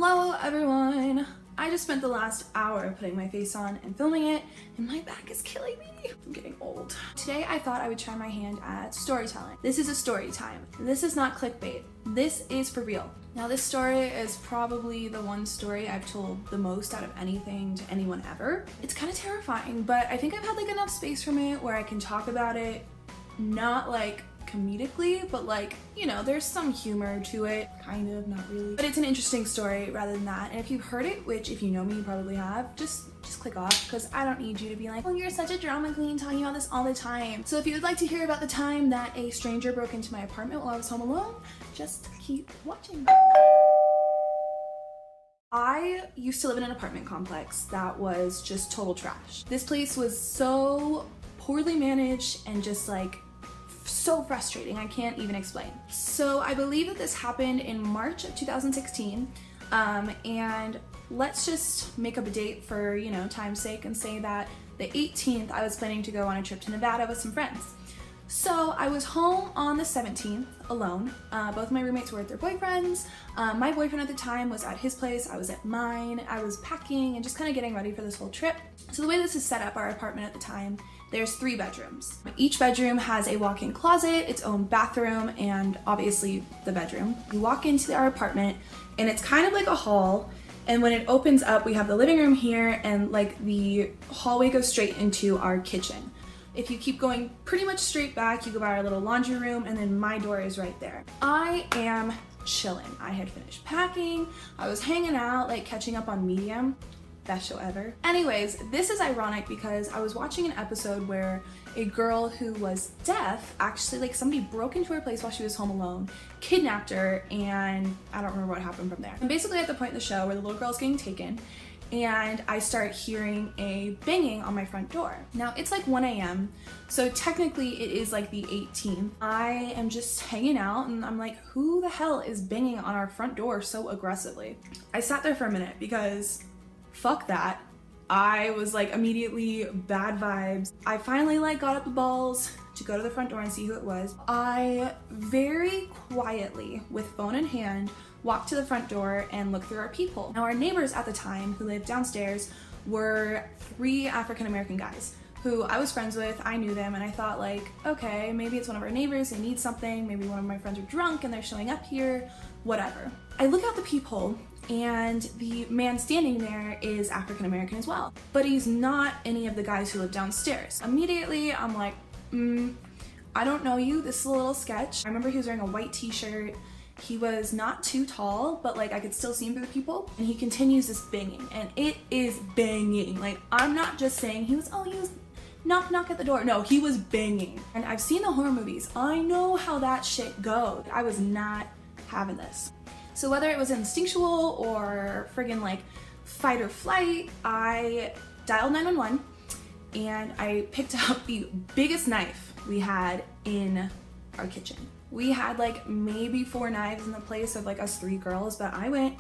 Hello everyone! I just spent the last hour putting my face on and filming it, and my back is killing me. I'm getting old. Today I thought I would try my hand at storytelling. This is a story time. This is not clickbait. This is for real. Now this story is probably the one story I've told the most out of anything to anyone ever. It's kind of terrifying, but I think I've had like enough space from it where I can talk about it, not like comedically, but like, you know, there's some humor to it, kind of, not really. But it's an interesting story rather than that. And if you've heard it, which if you know me, you probably have, just click off, because I don't need you to be like, oh, you're such a drama queen talking about this all the time. So if you would like to hear about the time that a stranger broke into my apartment while I was home alone, just keep watching. I used to live in an apartment complex that was just total trash. This place was so poorly managed and just like so frustrating, I can't even explain. So I believe that this happened in March of 2016, and let's just make up a date for, you know, time's sake and say that the 18th I was planning to go on a trip to Nevada with some friends. So I was home on the 17th alone. Both my roommates were with their boyfriends. My boyfriend at the time was at his place, I was at mine. I was packing and just kind of getting ready for this whole trip. So the way this is set up, our apartment at the time, there's 3 bedrooms. Each bedroom has a walk-in closet, its own bathroom, and obviously the bedroom. You walk into our apartment and it's kind of like a hall, and when it opens up, we have the living room here, and like the hallway goes straight into our kitchen. If you keep going pretty much straight back, you go by our little laundry room, and then my door is right there. I am chilling. I had finished packing, I was hanging out, like catching up on Medium. Best show ever. Anyways, this is ironic because I was watching an episode where a girl who was deaf, actually, like, somebody broke into her place while she was home alone, kidnapped her, and I don't remember what happened from there. I'm basically at the point in the show where the little girl's getting taken, and I start hearing a banging on my front door. Now it's like 1 a.m. so technically it is like the 18th. I am just hanging out and I'm like, who the hell is banging on our front door so aggressively? I sat there for a minute because fuck that. I was like immediately bad vibes. I finally like got up the balls to go to the front door and see who it was. I very quietly, with phone in hand, walked to the front door and looked through our peephole. Now our neighbors at the time who lived downstairs were 3 African-American guys who I was friends with. I knew them and I thought like, okay, maybe it's one of our neighbors, they need something, maybe one of my friends are drunk and they're showing up here, whatever. I look out the peephole and the man standing there is African-American as well, but he's not any of the guys who live downstairs. Immediately I'm like, I don't know you, this is a little sketch. I remember he was wearing a white t-shirt. He was not too tall, but like I could still see him through the peephole, and he continues this banging, and it is banging. Like, I'm not just saying he was knock knock at the door. No, he was banging. And I've seen the horror movies. I know how that shit goes. I was not having this. So whether it was instinctual or friggin' like fight or flight, I dialed 911 and I picked up the biggest knife we had in our kitchen. We had like maybe 4 knives in the place of like us 3 girls, but I went,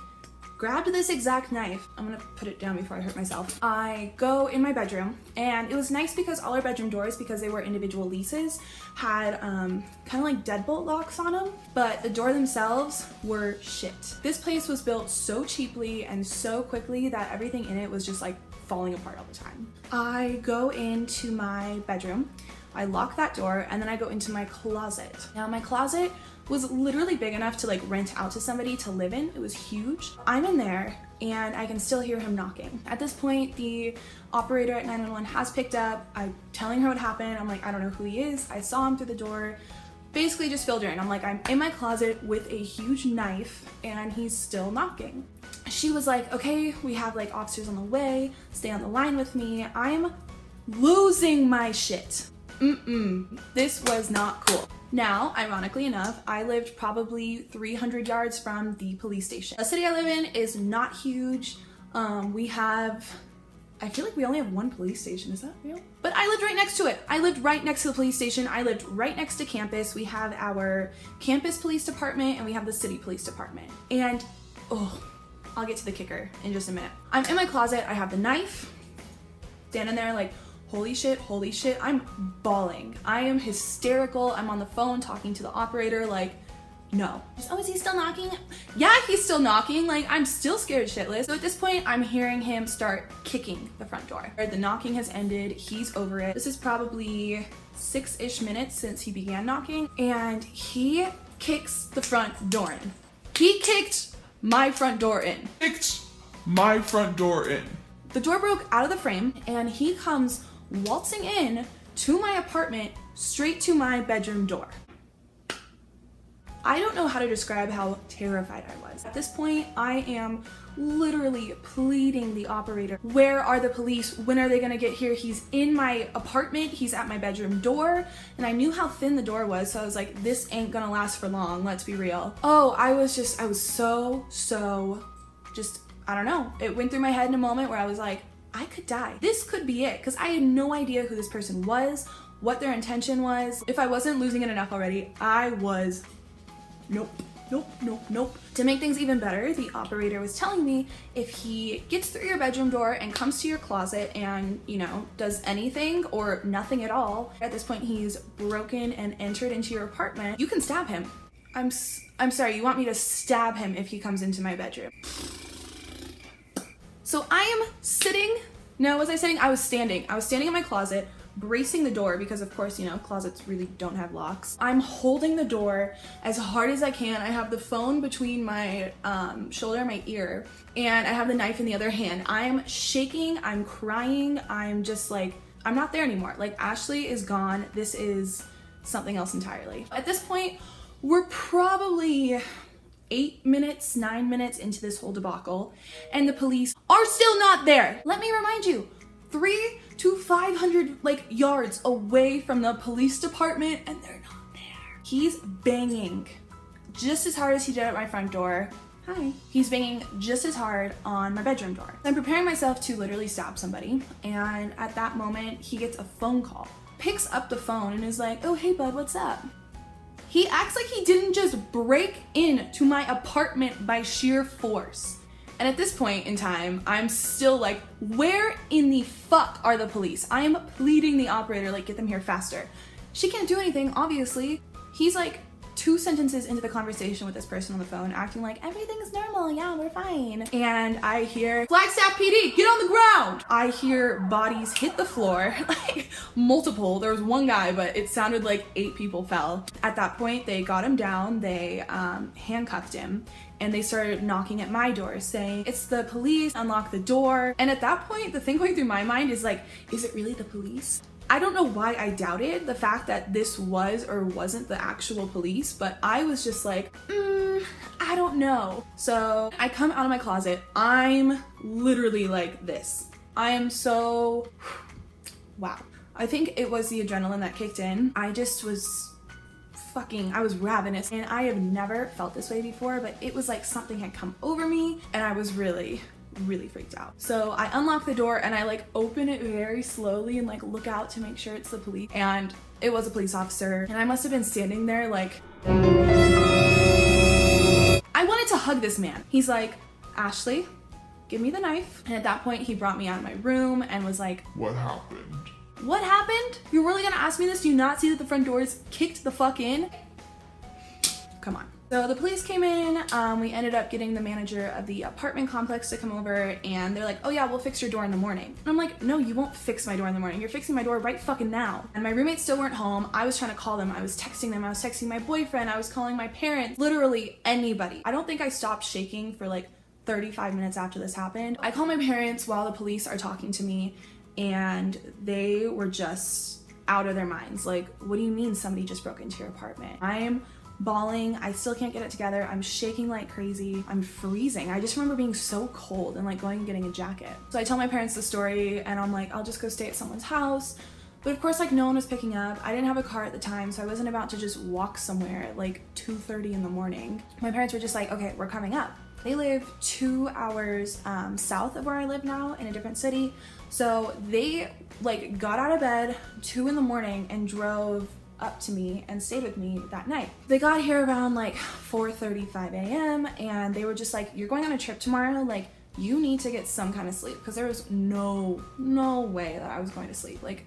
grabbed this exact knife. I'm gonna put it down before I hurt myself. I go in my bedroom, and it was nice because all our bedroom doors, because they were individual leases, had kind of like deadbolt locks on them, but the door themselves were shit. This place was built so cheaply and so quickly that everything in it was just like falling apart all the time. I go into my bedroom, I lock that door, and then I go into my closet. Now my closet was literally big enough to like rent out to somebody to live in. It was huge. I'm in there and I can still hear him knocking. At this point, the operator at 911 has picked up. I'm telling her what happened. I'm like, I don't know who he is. I saw him through the door. Basically just filled her in. I'm like, I'm in my closet with a huge knife and he's still knocking. She was like, okay, we have like officers on the way. Stay on the line with me. I'm losing my shit. This was not cool. Now, ironically enough, I lived probably 300 yards from the police station. The city I live in is not huge. I feel like we only have 1 police station, is that real? But I lived right next to it. I lived right next to the police station. I lived right next to campus. We have our campus police department and we have the city police department. And, oh, I'll get to the kicker in just a minute. I'm in my closet, I have the knife, standing there like, holy shit, I'm bawling. I am hysterical. I'm on the phone talking to the operator like, No. Oh, is he still knocking? Yeah, he's still knocking. Like, I'm still scared shitless. So at this point, I'm hearing him start kicking the front door. The knocking has ended. He's over it. This is probably 6-ish minutes since he began knocking, and he kicks the front door in. He kicked my front door in. Kicked my front door in. The door broke out of the frame, and he comes waltzing in to my apartment, straight to my bedroom door. I don't know how to describe how terrified I was. At this point, I am literally pleading the operator. Where are the police? When are they gonna get here? He's in my apartment, he's at my bedroom door, and I knew how thin the door was, so I was like, this ain't gonna last for long, let's be real. Oh, I was so, I don't know. It went through my head in a moment where I was like, I could die. This could be it, because I had no idea who this person was, what their intention was. If I wasn't losing it enough already, I was Nope. To make things even better, the operator was telling me if he gets through your bedroom door and comes to your closet and, you know, does anything or nothing at all, at this point he's broken and entered into your apartment, you can stab him. I'm sorry, you want me to stab him if he comes into my bedroom? So I am sitting, no, was I sitting? I was standing. I was standing in my closet, bracing the door because of course, you know, closets really don't have locks. I'm holding the door as hard as I can. I have the phone between my shoulder and my ear, and I have the knife in the other hand. I'm shaking, I'm crying, I'm just like, I'm not there anymore. Like, Ashley is gone. This is something else entirely. At this point, we're probably 8 minutes, 9 minutes into this whole debacle, and the police are still not there. Let me remind you, 300 to 500 yards away from the police department, and they're not there. He's banging just as hard as he did at my front door. Hi. He's banging just as hard on my bedroom door. I'm preparing myself to literally stab somebody, and at that moment, he gets a phone call. Picks up the phone and is like, oh, hey bud, what's up? He acts like he didn't just break into my apartment by sheer force. And at this point in time, I'm still like, where in the fuck are the police? I am pleading the operator, like, get them here faster. She can't do anything, obviously. He's like 2 sentences into the conversation with this person on the phone, acting like everything's normal, yeah, we're fine. And I hear, Flagstaff PD, get on the ground! I hear bodies hit the floor, like multiple. There was one guy, but it sounded like 8 people fell. At that point, they got him down, they handcuffed him, and they started knocking at my door saying, it's the police, unlock the door. And at that point, the thing going through my mind is like, is it really the police? I don't know why I doubted the fact that this was or wasn't the actual police, but I was just like, I don't know. So I come out of my closet. I'm literally like this. I am so, wow. I think it was the adrenaline that kicked in. I just was I was ravenous, and I have never felt this way before, but it was like something had come over me, and I was really freaked out. So I unlock the door and I like open it very slowly and like look out to make sure it's the police, and it was a police officer, and I must have been standing there like, I wanted to hug this man. He's like, Ashley, give me the knife. And at that point he brought me out of my room and was like, what happened? What happened? You're really gonna ask me this? Do you not see that the front doors kicked the fuck in? Come on. So the police came in, we ended up getting the manager of the apartment complex to come over, and they're like, oh yeah, we'll fix your door in the morning. And I'm like, no, you won't fix my door in the morning. You're fixing my door right fucking now. And my roommates still weren't home. I was trying to call them. I was texting them. I was texting my boyfriend. I was calling my parents, literally anybody. I don't think I stopped shaking for like 35 minutes after this happened. I call my parents while the police are talking to me, and they were just out of their minds. Like, what do you mean somebody just broke into your apartment? I'm bawling. I still can't get it together. I'm shaking like crazy. I'm freezing. I just remember being so cold and like going and getting a jacket. So I tell my parents the story, and I'm like, I'll just go stay at someone's house. But of course, like, no one was picking up. I didn't have a car at the time, so I wasn't about to just walk somewhere at like 2:30 in the morning. My parents were just like, okay, we're coming up. They live 2 hours south of where I live now, in a different city. So they like got out of bed 2 in the morning and drove up to me and stayed with me that night. They got here around like 4:35 a.m. and they were just like, you're going on a trip tomorrow, like you need to get some kind of sleep, because there was no way that I was going to sleep, like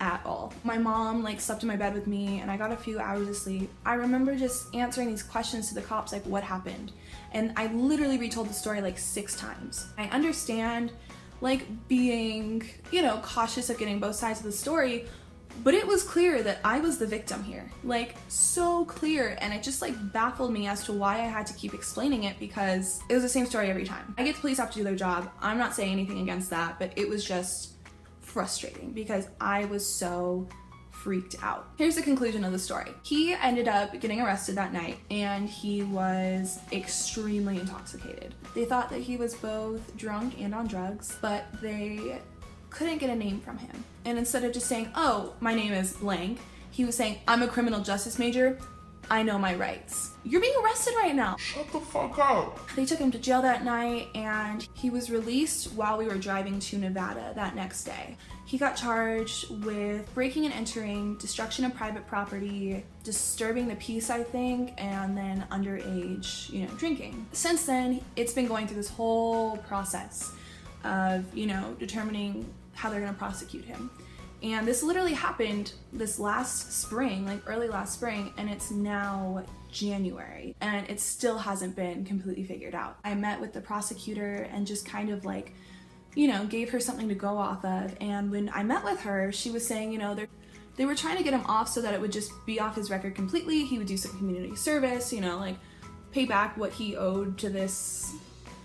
at all. My mom like slept in my bed with me and I got a few hours of sleep. I remember just answering these questions to the cops like what happened, and I literally retold the story like 6 times. I understand like being, you know, cautious of getting both sides of the story, but it was clear that I was the victim here, like so clear, and it just like baffled me as to why I had to keep explaining it, because it was the same story every time. I get the police have to do their job. I'm not saying anything against that, but it was just frustrating because I was so freaked out. Here's the conclusion of the story. He ended up getting arrested that night and he was extremely intoxicated. They thought that he was both drunk and on drugs, but they couldn't get a name from him. And instead of just saying, oh, my name is blank, he was saying, I'm a criminal justice major, I know my rights. You're being arrested right now. Shut the fuck up. They took him to jail that night and he was released while we were driving to Nevada that next day. He got charged with breaking and entering, destruction of private property, disturbing the peace, I think, and then underage, you know, drinking. Since then, it's been going through this whole process of, you know, determining how they're gonna prosecute him. And this literally happened this last spring, like early last spring, and it's now January, and it still hasn't been completely figured out. I met with the prosecutor and just kind of like, you know, gave her something to go off of. And when I met with her, she was saying, you know, they were trying to get him off so that it would just be off his record completely. He would do some community service, you know, like pay back what he owed to this,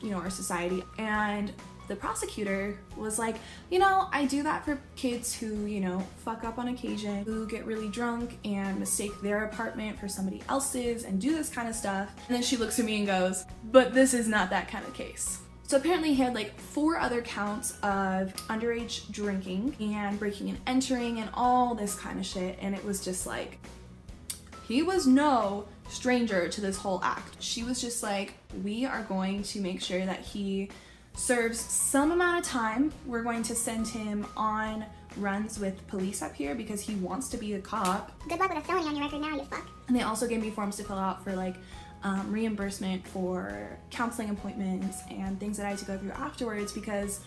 you know, our society. And the prosecutor was like, you know, I do that for kids who, you know, fuck up on occasion, who get really drunk and mistake their apartment for somebody else's and do this kind of stuff. And then she looks at me and goes, but this is not that kind of case. So apparently he had like 4 other counts of underage drinking and breaking and entering and all this kind of shit. And it was just like, he was no stranger to this whole act. She was just like, we are going to make sure that he serves some amount of time. We're going to send him on runs with police up here because he wants to be a cop. Good luck with a felony on your record now, you fuck. And they also gave me forms to fill out for like reimbursement for counseling appointments and things that I had to go through afterwards because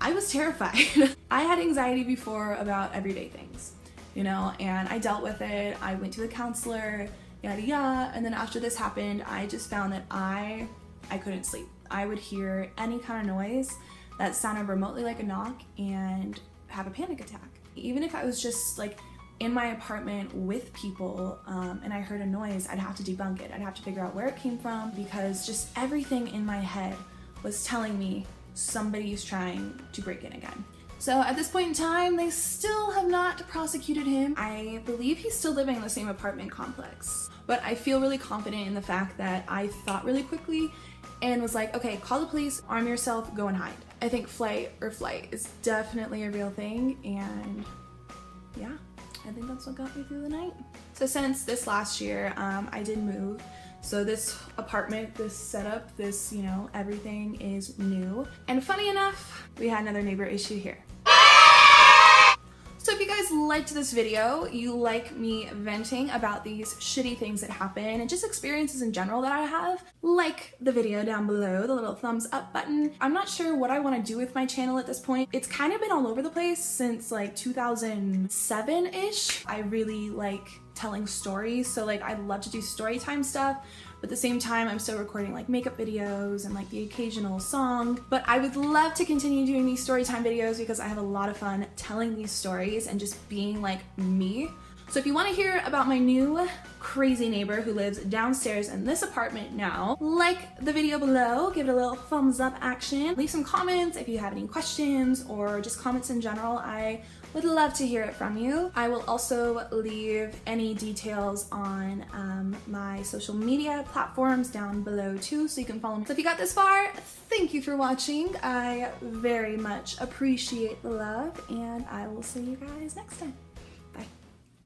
I was terrified. I had anxiety before about everyday things, you know, and I dealt with it. I went to a counselor, yada yada, and then after this happened, I just found that I couldn't sleep. I would hear any kind of noise that sounded remotely like a knock and have a panic attack. Even if I was just like in my apartment with people and I heard a noise, I'd have to debunk it. I'd have to figure out where it came from because just everything in my head was telling me somebody's trying to break in again. So at this point in time, they still have not prosecuted him. I believe he's still living in the same apartment complex, but I feel really confident in the fact that I thought really quickly and was like, okay, call the police, arm yourself, go and hide. I think flight is definitely a real thing, and yeah, I think that's what got me through the night. So since this last year, I did move. So this apartment, this setup, this, you know, everything is new. And funny enough, we had another neighbor issue here. So if you guys liked this video, you like me venting about these shitty things that happen and just experiences in general that I have, like the video down below, the little thumbs up button. I'm not sure what I want to do with my channel at this point. It's kind of been all over the place since like 2007-ish. I really like telling stories, so like I love to do story time stuff, but at the same time I'm still recording like makeup videos and like the occasional song. But I would love to continue doing these story time videos because I have a lot of fun telling these stories and just being like me. So if you want to hear about my new crazy neighbor who lives downstairs in this apartment now, like the video below, give it a little thumbs up action, leave some comments if you have any questions or just comments in general. I would love to hear it from you. I will also leave any details on my social media platforms down below too, so you can follow me. So if you got this far, thank you for watching. I very much appreciate the love, and I will see you guys next time.